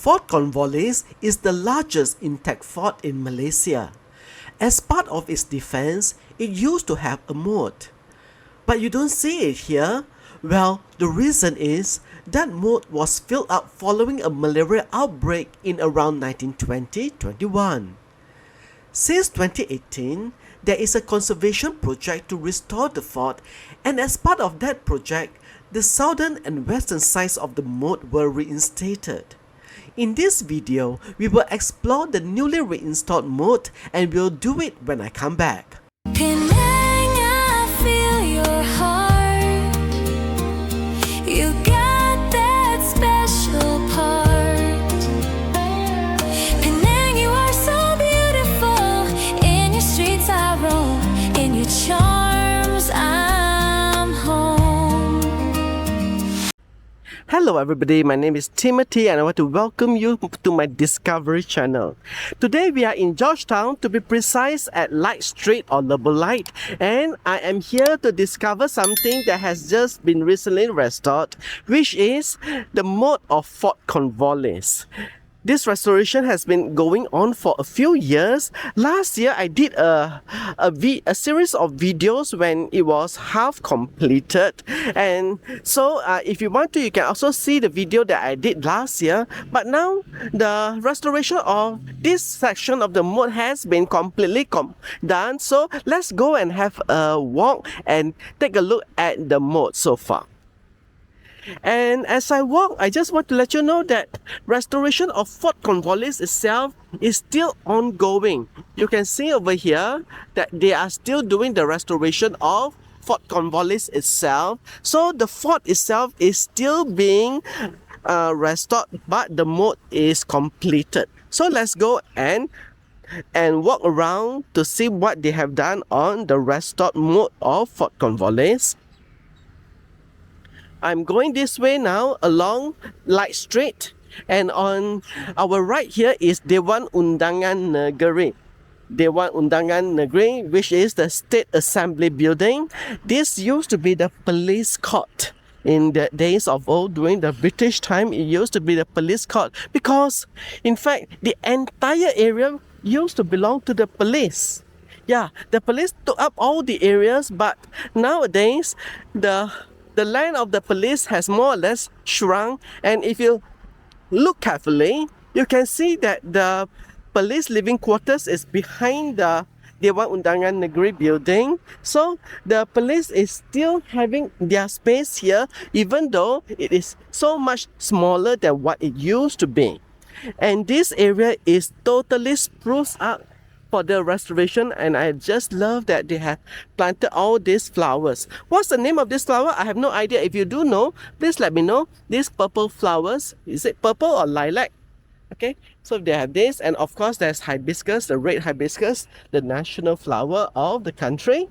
Fort Cornwallis is the largest intact fort in Malaysia. As part of its defense, it used to have a moat. But you don't see it here. Well, the reason is that moat was filled up following a malaria outbreak in around 1920-21. Since 2018, there is a conservation project to restore the fort, and as part of that project, the southern and western sides of the moat were reinstated. In this video, we will explore the newly reinstalled moat, and we'll do it when I come back. Penang, I feel your heart. You got that special part. Penang, you are so beautiful. In your streets I roam. In your charms I'm home. Hello everybody, my name is Timothy and I want to welcome you to my Discovery channel. Today we are in Georgetown, to be precise at Light Street or Level Light, and I am here to discover something that has just been recently restored, which is the moat of Fort Cornwallis. This restoration has been going on for a few years. Last year I did a series of videos when it was half completed, and so if you want to, you can also see the video that I did last year. But now the restoration of this section of the moat has been completely done, so let's go and have a walk and take a look at the moat so far. And as I walk, I just want to let you know that restoration of Fort Cornwallis itself is still ongoing. You can see over here that they are still doing the restoration of Fort Cornwallis itself. So the fort itself is still being restored, but the moat is completed. So let's go and walk around to see what they have done on the restored moat of Fort Cornwallis. I'm going this way now along Light Street, and on our right here is Dewan Undangan Negeri. Dewan Undangan Negeri, which is the State Assembly building. This used to be the police court. In the days of old, during the British time, it used to be the police court because, in fact, the entire area used to belong to the police. Yeah, the police took up all the areas, but nowadays, the land of the police has more or less shrunk, and if you look carefully, you can see that the police living quarters is behind the Dewan Undangan Negeri building. So the police is still having their space here, even though it is so much smaller than what it used to be. And this area is totally spruced up for the restoration, and I just love that they have planted all these flowers. What's the name of this flower? I have no idea. If you do know, please let me know. These purple flowers, is it purple or lilac? Okay, so they have this, and of course there's hibiscus, the red hibiscus, the national flower of the country.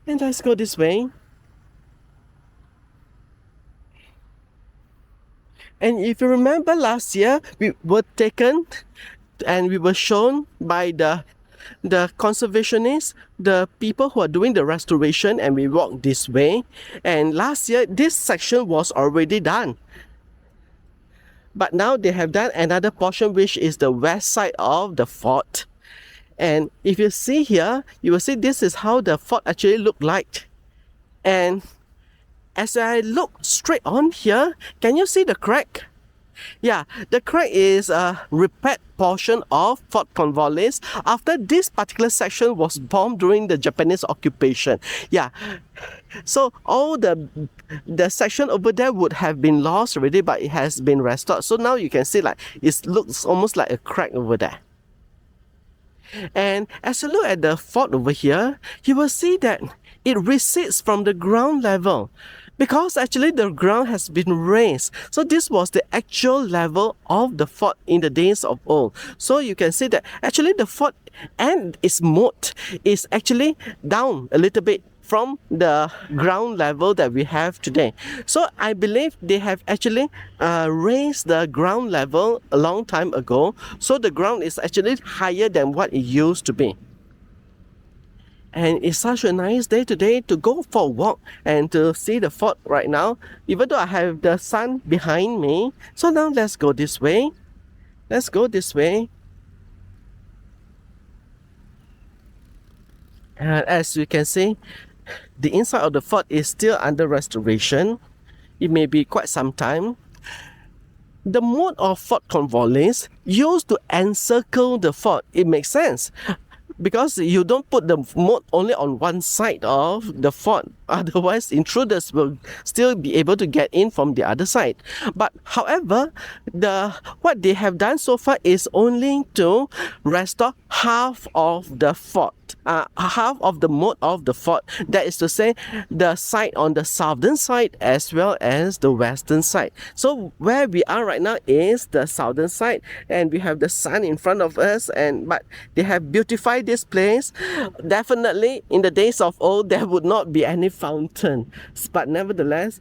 And let's go this way. And if you remember last year, we were taken and we were shown by the conservationists, the people who are doing the restoration, and we walked this way. And last year, this section was already done. But now they have done another portion, which is the west side of the fort. And if you see here, you will see this is how the fort actually looked like. And as I look straight on here, can you see the crack? Yeah, the crack is a repaired portion of Fort Cornwallis after this particular section was bombed during the Japanese occupation. Yeah, so all the section over there would have been lost already, but it has been restored. So now you can see like it looks almost like a crack over there. And as you look at the fort over here, you will see that it recedes from the ground level, because actually the ground has been raised. So this was the actual level of the fort in the days of old. So you can see that actually the fort and its moat is actually down a little bit from the ground level that we have today. So I believe they have actually raised the ground level a long time ago. So the ground is actually higher than what it used to be. And it's such a nice day today to go for a walk and to see the fort right now, even though I have the sun behind me. So now let's go this way. Let's go this way. And as you can see, the inside of the fort is still under restoration. It may be quite some time. The moat of Fort Cornwallis used to encircle the fort. It makes sense because you don't put the moat only on one side of the fort. Otherwise, intruders will still be able to get in from the other side. But however, what they have done so far is only to restore half of the fort. Half of the moat of the fort. That is to say, the side on the southern side as well as the western side. So where we are right now is the southern side, and we have the sun in front of us. But they have beautified this place. Definitely, in the days of old, there would not be any fountain. But nevertheless,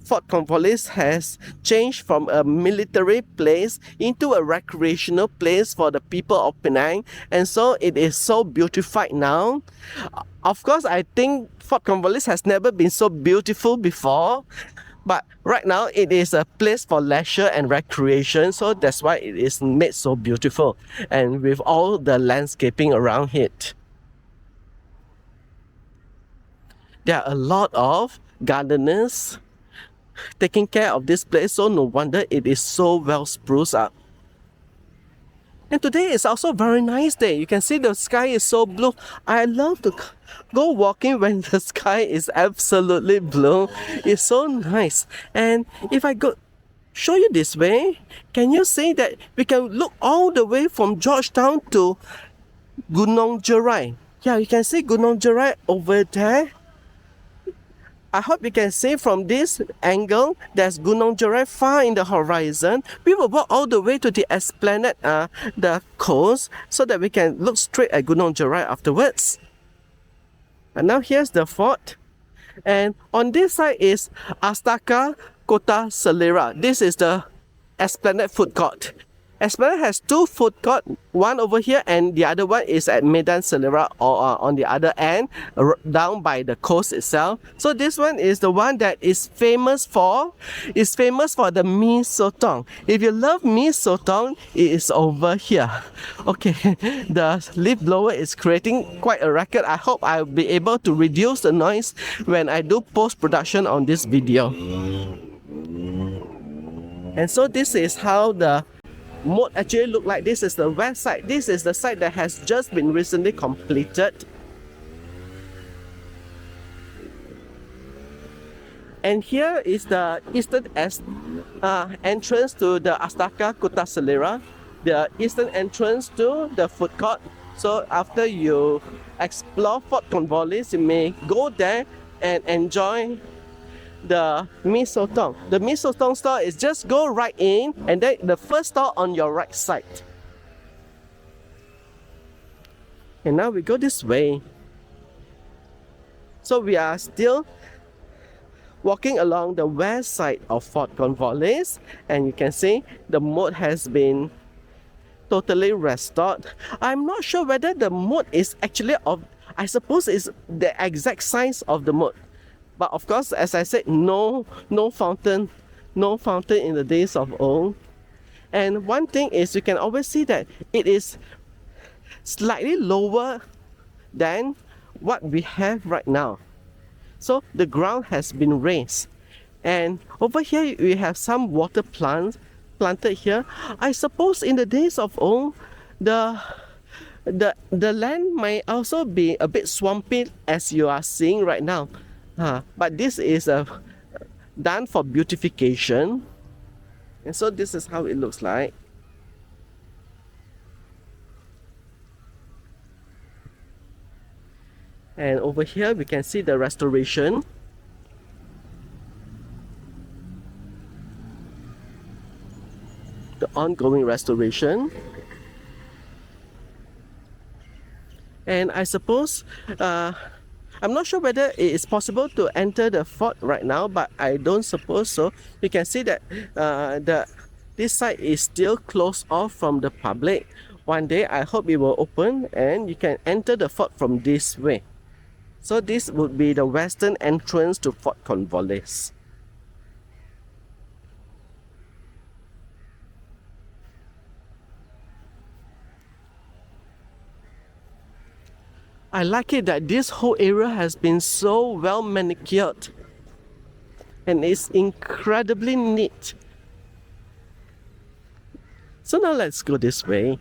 Fort Cornwallis has changed from a military place into a recreational place for the people of Penang, and so it is so beautified now. Of course, I think Fort Cornwallis has never been so beautiful before, but right now it is a place for leisure and recreation, so that's why it is made so beautiful and with all the landscaping around it. There are a lot of gardeners taking care of this place, so no wonder it is so well spruced up. And today is also a very nice day. You can see the sky is so blue. I love to go walking when the sky is absolutely blue. It's so nice. And if I go show you this way, can you see that we can look all the way from Georgetown to Gunung Jerai? Yeah, you can see Gunung Jerai over there. I hope you can see from this angle, there's Gunung Jerai far in the horizon. We will walk all the way to the Esplanade, the coast, so that we can look straight at Gunung Jerai afterwards. And now here's the fort. And on this side is Astaka Kota Selera. This is the Esplanade food court. Esplanade has two food courts, one over here and the other one is at Medan Selera, or on the other end, down by the coast itself. So this one is the one that is famous for the mee sotong. If you love mee sotong, it is over here. Okay, the leaf blower is creating quite a racket. I hope I'll be able to reduce the noise when I do post-production on this video. And so this is how the moat actually look like. This is the west side. This is the side that has just been recently completed. And here is the eastern entrance to the Astaka Kota Selera, the eastern entrance to the food court. So after you explore Fort Cornwallis, you may go there and enjoy the mee sotong. The mee sotong store is just go right in, and then the first store on your right side. And now we go this way. So we are still walking along the west side of Fort Cornwallis, and you can see the moat has been totally restored. I'm not sure whether the moat is actually I suppose it's the exact size of the moat. But of course, as I said, no fountain in the days of old. And one thing is, you can always see that it is slightly lower than what we have right now. So the ground has been raised. And over here, we have some water plants planted here. I suppose in the days of old, the land might also be a bit swampy, as you are seeing right now. But this is done for beautification, and so this is how it looks like. And over here we can see the restoration. The ongoing restoration. And I suppose I'm not sure whether it is possible to enter the fort right now, but I don't suppose so. You can see that this side is still closed off from the public. One day I hope it will open and you can enter the fort from this way. So this would be the western entrance to Fort Cornwallis. I like it that this whole area has been so well manicured and it's incredibly neat. So now let's go this way.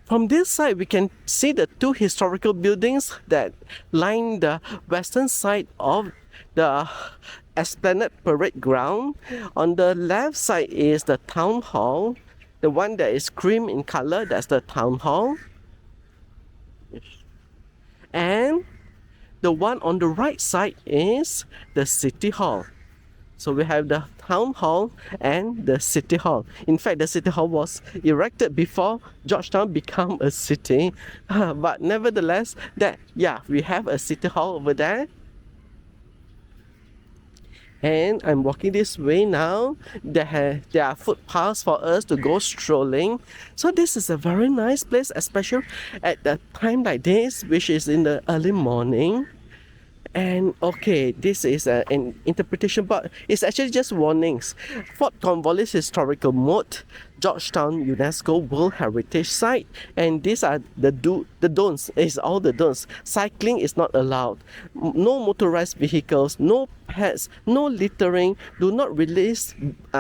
From this side, we can see the two historical buildings that line the western side of the Esplanade Parade Ground. On the left side is the Town Hall. The one that is cream in color, that's the Town Hall. And the one on the right side is the City Hall. So we have the Town Hall and the City Hall. In fact, the City Hall was erected before Georgetown became a city. But nevertheless, we have a City Hall over there. And I'm walking this way now. There are footpaths for us to go strolling. So this is a very nice place, especially at the time like this, which is in the early morning. And okay, this is an interpretation, but it's actually just warnings. Fort Cornwallis Historical Moat, Georgetown UNESCO World Heritage Site, and these are the don'ts. It's all the don'ts. Cycling is not allowed. No motorized vehicles, no pets, no littering. Do not release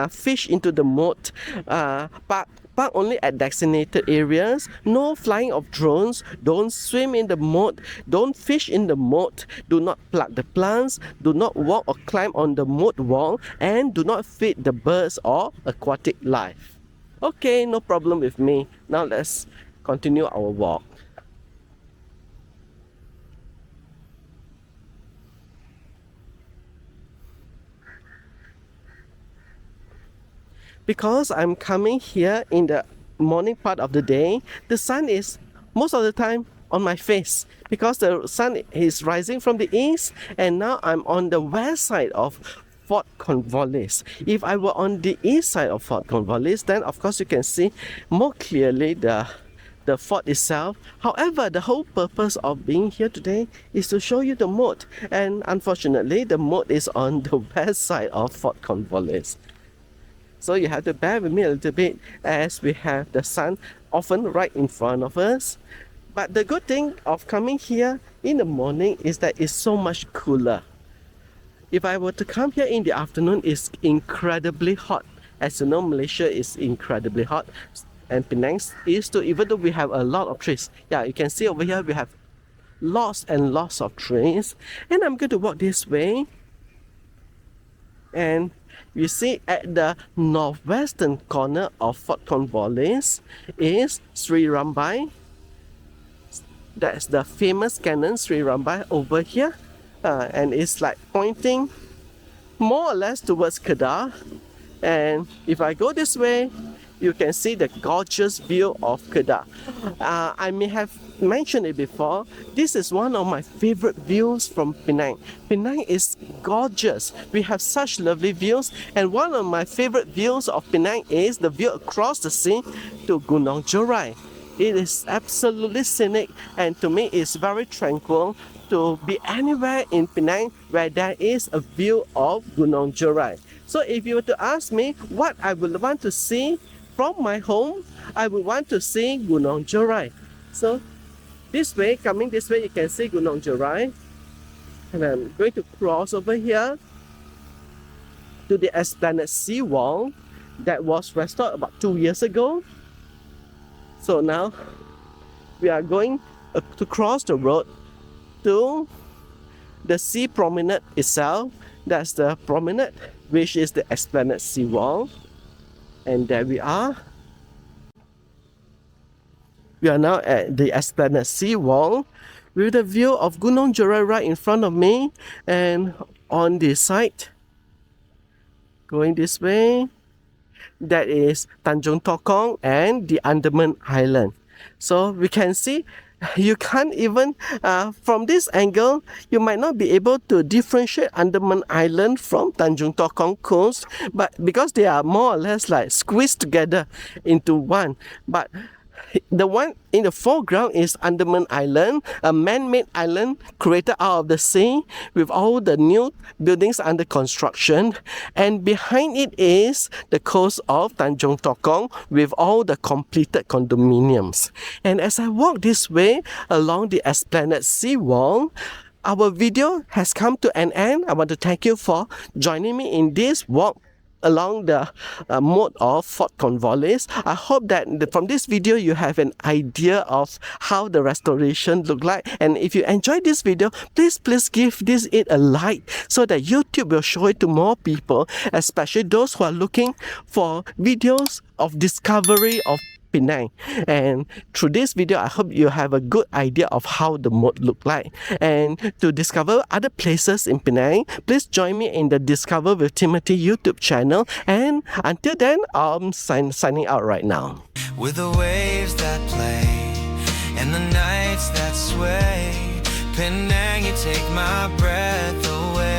fish into the moat. Park only at designated areas. No flying of drones. Don't swim in the moat. Don't fish in the moat. Do not pluck the plants. Do not walk or climb on the moat wall. And do not feed the birds or aquatic life. Okay, no problem with me. Now let's continue our walk. Because I'm coming here in the morning part of the day, the sun is most of the time on my face because the sun is rising from the east, and now I'm on the west side of Fort Cornwallis. If I were on the east side of Fort Cornwallis, then of course you can see more clearly the fort itself. However, the whole purpose of being here today is to show you the moat, and unfortunately the moat is on the west side of Fort Cornwallis. So you have to bear with me a little bit as we have the sun often right in front of us. But the good thing of coming here in the morning is that it's so much cooler. If I were to come here in the afternoon, it's incredibly hot. As you know, Malaysia is incredibly hot, and Penang is too, even though we have a lot of trees. Yeah, you can see over here we have lots and lots of trees. And I'm going to walk this way. And you see at the northwestern corner of Fort Cornwallis is Sri Rambai. That's the famous cannon Sri Rambai over here. And it's like pointing more or less towards Kedah. And if I go this way, you can see the gorgeous view of Kedah. I may have mentioned it before. This is one of my favorite views from Penang. Penang is gorgeous. We have such lovely views, and one of my favorite views of Penang is the view across the sea to Gunung Jorai. It is absolutely scenic, and to me it's very tranquil to be anywhere in Penang where there is a view of Gunung Jorai. So if you were to ask me what I would want to see from my home, I would want to see Gunung Jorai. So this way, coming this way, you can see Gunung Jorai. And I'm going to cross over here to the Esplanade seawall that was restored about 2 years ago. So now we are going to cross the road to the sea promenade itself. That's the promenade, which is the Esplanade seawall. And there we are. We are now at the Esplanade seawall with the view of Gunung Jorai right in front of me. And on this side, going this way, that is Tanjung Tokong and the Andaman Island. So we can see, you can't even, from this angle, you might not be able to differentiate Andaman Island from Tanjung Tokong coast, but because they are more or less like squeezed together into one. But The one in the foreground is Andaman Island, a man-made island created out of the sea with all the new buildings under construction. And behind it is the coast of Tanjung Tokong with all the completed condominiums. And as I walk this way along the Esplanade seawall, our video has come to an end. I want to thank you for joining me in this walk along the moat of Fort Cornwallis. I hope that from this video you have an idea of how the restoration look like. And if you enjoyed this video, please give it a like so that YouTube will show it to more people, especially those who are looking for videos of discovery of Penang. And through this video, I hope you have a good idea of how the moat look like. And to discover other places in Penang, please join me in the Discover with Timothy YouTube channel. And until then, I'm signing out right now. With the waves that play and the nights that sway, Penang, you take my breath away.